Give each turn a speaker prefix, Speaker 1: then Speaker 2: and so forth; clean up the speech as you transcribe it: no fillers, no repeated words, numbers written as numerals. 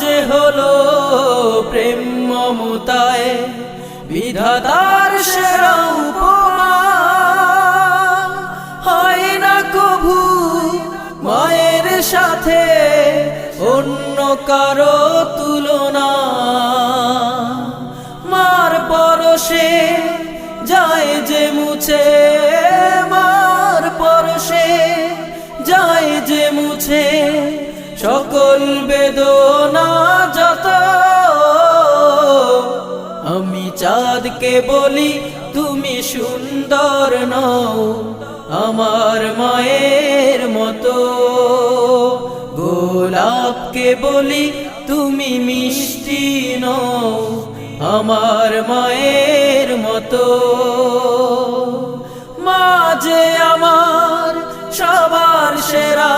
Speaker 1: যে হলো প্রেম মমতায় বিধাতার সেরা উপমা। হয় না কভু মায়ের সাথে অন্য কারো তুলনা। মার পরশে যায় যে মুছে, মার পরশে যায় যে মুছে সকল বেদনা যত। আমি চাঁদকে বলি তুমি সুন্দর নও আমার মায়ের মতো। গোলাপকে বলি তুমি মিষ্টি নও আমার মায়ের মতো। মা যে আমার সবার সেরা,